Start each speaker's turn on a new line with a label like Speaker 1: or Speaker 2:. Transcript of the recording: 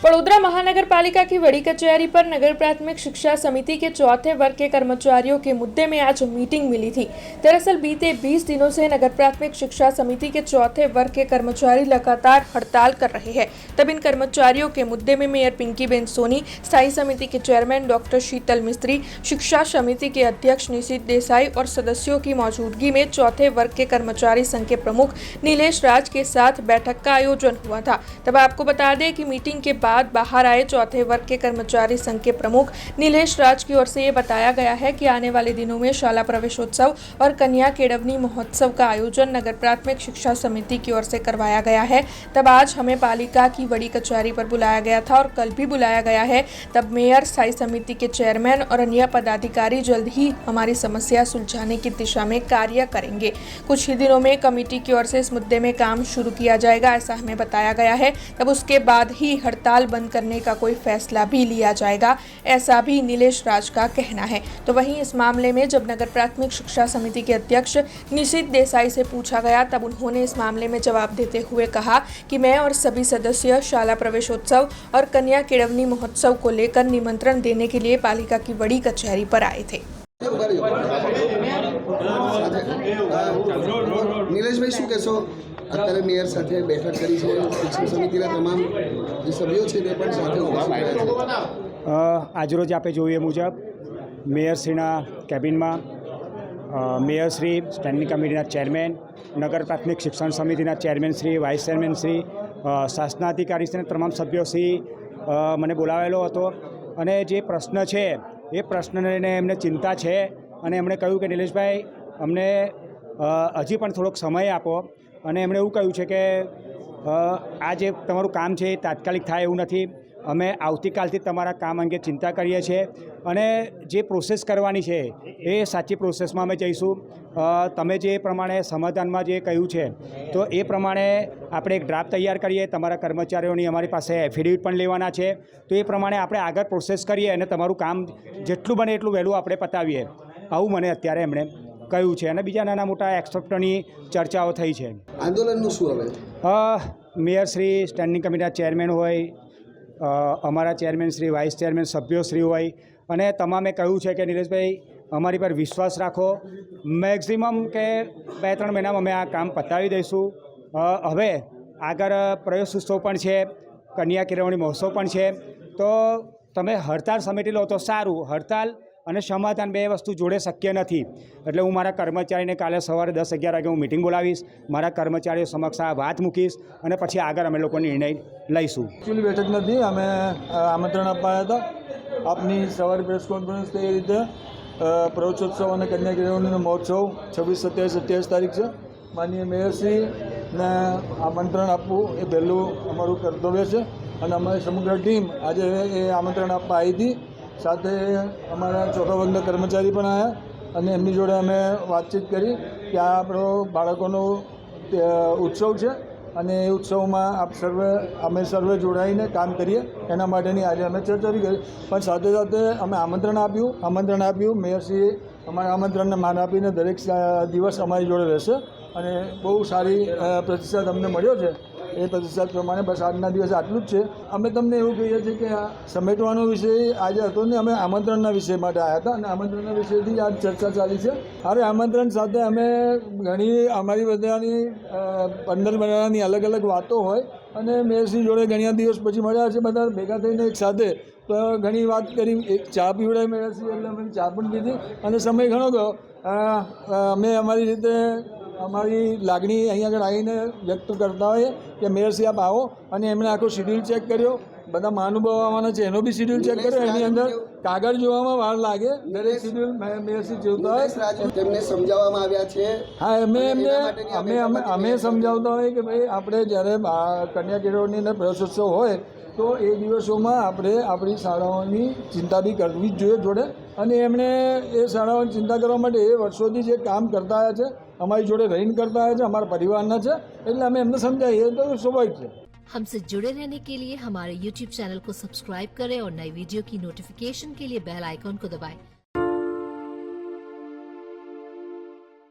Speaker 1: वडोदरा महानगर पालिका की बड़ी कचहरी पर नगर प्राथमिक शिक्षा समिति के चौथे वर्ग के कर्मचारियों के मुद्दे में आज मीटिंग मिली थी। दरअसल बीते 20 दिनों से नगर प्राथमिक शिक्षा समिति के चौथे वर्ग के कर्मचारी लगातार हड़ताल कर रहे हैं। तब इन कर्मचारियों के मुद्दे में मेयर पिंकीबेन सोनी, स्थायी समिति के चेयरमैन डॉक्टर शीतल मिस्त्री, शिक्षा समिति के अध्यक्ष निशित देसाई और सदस्यों की मौजूदगी में चौथे वर्ग के कर्मचारी संघ के प्रमुख नीलेश राज के साथ बैठक का आयोजन हुआ था। तब आपको बता दें कि मीटिंग के बाद बाहर आए चौथे वर्ग के कर्मचारी संघ के प्रमुख नीलेश राज की ओर से ये बताया गया है कि आने वाले दिनों में शाला प्रवेशोत्सव और कन्या केडवनी महोत्सव का आयोजन नगर प्राथमिक शिक्षा समिति की ओर से करवाया गया है। तब आज हमें पालिका की बड़ी कचहरी पर बुलाया गया था और कल भी बुलाया गया है। तब मेयर, स्थायी समिति के चेयरमैन और अन्य पदाधिकारी जल्द ही हमारी समस्या सुलझाने की दिशा में कार्य करेंगे। कुछ ही दिनों में कमेटी की ओर से इस मुद्दे में काम शुरू किया जाएगा, ऐसा हमें बताया गया है। तब उसके बाद ही हड़ताल बंद करने का कोई फैसला भी लिया जाएगा, ऐसा भी नीलेश राज का कहना है। तो वहीं इस मामले में जब नगर प्राथमिक शिक्षा समिति के अध्यक्ष निशित देसाई से पूछा गया, तब उन्होंने इस मामले में जवाब देते हुए कहा कि मैं और सभी सदस्य शाला प्रवेशोत्सव और कन्या केडवनी महोत्सव को लेकर निमंत्रण देने के लिए पालिका की बड़ी कचहरी पर आए थे।
Speaker 2: नीलेश भाई, શું કહેશો? અત્યારે મેયર સાથે બેઠક કરી છે, શિક્ષણ સમિતિના તમામ જે સભ્યો છે તે પણ સાથે ઉપસ્થિત રહ્યા છે।
Speaker 3: આજરોજ આપણે જોઈએ મુજબ મેયરશ્રીના કેબિનમાં મેયરશ્રી, સ્ટેન્ડિંગ કમિટીના ચેરમેન, નગર પ્રાથમિક શિક્ષણ સમિતિના ચેરમેનશ્રી, વાઇસ ચેરમેનશ્રી, શાસનાધિકારીશ્રી તમામ સભ્યોશ્રી મને બોલાવેલો હતો અને જે પ્રશ્ન છે એ પ્રશ્નને લઈને એમને ચિંતા છે અને એમણે કહ્યું કે નિલેશભાઈ, અમને હજી પણ થોડોક સમય આપો અને એમણે એવું કહ્યું છે કે આ જે તમારું કામ છે એ તાત્કાલિક થાય એવું નથી, અમે આવતીકાલથી તમારા કામ અંગે ચિંતા કરીએ છીએ અને જે પ્રોસેસ કરવાની છે એ સાચી પ્રોસેસમાં અમે જઈશું। તમે જે પ્રમાણે સમાધાનમાં જે કહ્યું છે તો એ પ્રમાણે આપણે એક ડ્રાફ્ટ તૈયાર કરીએ, તમારા કર્મચારીઓની અમારી પાસે એફિડેવિટ પણ લેવાના છે, તો એ પ્રમાણે આપણે આગળ પ્રોસેસ કરીએ અને તમારું કામ જેટલું બને એટલું વહેલું આપણે પતાવીએ, આવું મને અત્યારે એમણે કહ્યું છે। અને બીજા નાના મોટા એક્સેપ્ટની ચર્ચાઓ થઈ છે।
Speaker 2: આંદોલનનું શું હવે?
Speaker 3: મેયરશ્રી, સ્ટેન્ડિંગ કમિટીના ચેરમેન હોય, અમારા ચેરમેનશ્રી, વાઇસ ચેરમેન, સભ્યોશ્રી હોય અને તમામે કહ્યું છે કે નિલેશભાઈ, અમારી પર વિશ્વાસ રાખો, મેક્સિમમ કે 2-3 મહિનામાં અમે આ કામ પતાવી દઈશું। હવે આગળ પ્રવેશોત્સવ પણ છે, કન્યા કેળવણી મહોત્સવ પણ છે, તો તમે હડતાળ સમેટી લો તો સારું। હડતાળ અને સમાધાન બે વસ્તુ જોડે શક્ય નથી, એટલે હું મારા કર્મચારીને કાલે સવારે 10-11 વાગે હું મિટિંગ બોલાવીશ, મારા કર્મચારીઓ સમક્ષ આ વાત મૂકીશ અને પછી આગળ અમે લોકો નિર્ણય લઈશું।
Speaker 4: એકચ્યુઅલી બેઠક નથી, અમે આમંત્રણ અપાયા હતા। આપની સવારે પ્રેસ કોન્ફરન્સ એ રીતે પ્રવેશોત્સવ અને કન્યા કેળવણીનો મહોત્સવ 26, 27, 28 તારીખ છે। માનનીય મેયરશ્રીને આમંત્રણ આપવું એ પહેલું અમારું કર્તવ્ય છે અને અમારી સમગ્ર ટીમ આજે એ આમંત્રણ આપવા આવી હતી। સાથે અમારા ચોથા વર્ગના કર્મચારી પણ આવ્યા અને એમની જોડે અમે વાતચીત કરી કે આ આપણો બાળકોનો ઉત્સવ છે અને એ ઉત્સવમાં અમે સર્વે જોડાઈને કામ કરીએ એના માટેની આજે અમે ચર્ચા કરી। પણ સાથે સાથે અમે આમંત્રણ આપ્યું। મેયરશ્રીએ અમારા આમંત્રણને માન આપીને દરેક દિવસ અમારી જોડે રહેશે અને બહુ સારી પ્રતિસાદ અમને મળ્યો છે। એ પ્રતિસાદ પ્રમાણે બસ આજના દિવસે આટલું જ છે। અમે તમને એવું કહીએ છીએ કે આ સમેટવાનો વિષય આજે હતો ને, અમે આમંત્રણના વિષય માટે આવ્યા હતા અને આમંત્રણના વિષયથી જ આ ચર્ચા ચાલી છે। હવે આમંત્રણ સાથે અમે ઘણી અમારી બધાની 15 મહિનાની અલગ અલગ વાતો હોય અને મેયરશ્રી જોડે ઘણા દિવસ પછી મળ્યા છે, બધા ભેગા થઈને એક સાથે તો ઘણી વાત કરી, એક ચા પીવડાવી મેયરશ્રી, એટલે અમે ચા પણ પીધી અને સમય ઘણો ગયો। અમે અમારી રીતે અમારી લાગણી અહીં આગળ આવીને વ્યક્ત કરતા હોઈએ કે મેયરશ્રી આપ આવો, અને એમણે આખો શિડ્યુલ ચેક કર્યો, બધા મહાનુભાવો આવવાના છે એનો બી શિડ્યુલ ચેક કર્યો, એની અંદર કાગળ જોવામાં વાર લાગે, દરેક શિડ્યુલ મેયરશ્રી જોતા હોય,
Speaker 2: તેમને સમજાવવામાં આવ્યા છે।
Speaker 4: હા, અમે સમજાવતા હોઈએ કે ભાઈ આપણે જ્યારે કન્યા કેળવણીનો પ્રવેશોત્સવ હોય તો એ દિવસોમાં આપણે આપણી શાળાઓની ચિંતા બી કરવી જ જોઈએ જોડે, અને એમણે એ શાળાઓની ચિંતા કરવા માટે એ વર્ષોથી જે કામ કરતા આવ્યા છે, हमारी जोड़े रहीने करता है, हमारा परिवार ना है, એટલે અમે એમને સમજાવીએ તો સ્વાભાવિક છે।
Speaker 5: हमसे जुड़े रहने के लिए हमारे YouTube चैनल को सब्सक्राइब करें और नई वीडियो की नोटिफिकेशन के लिए बेल आइकॉन को दबाएं।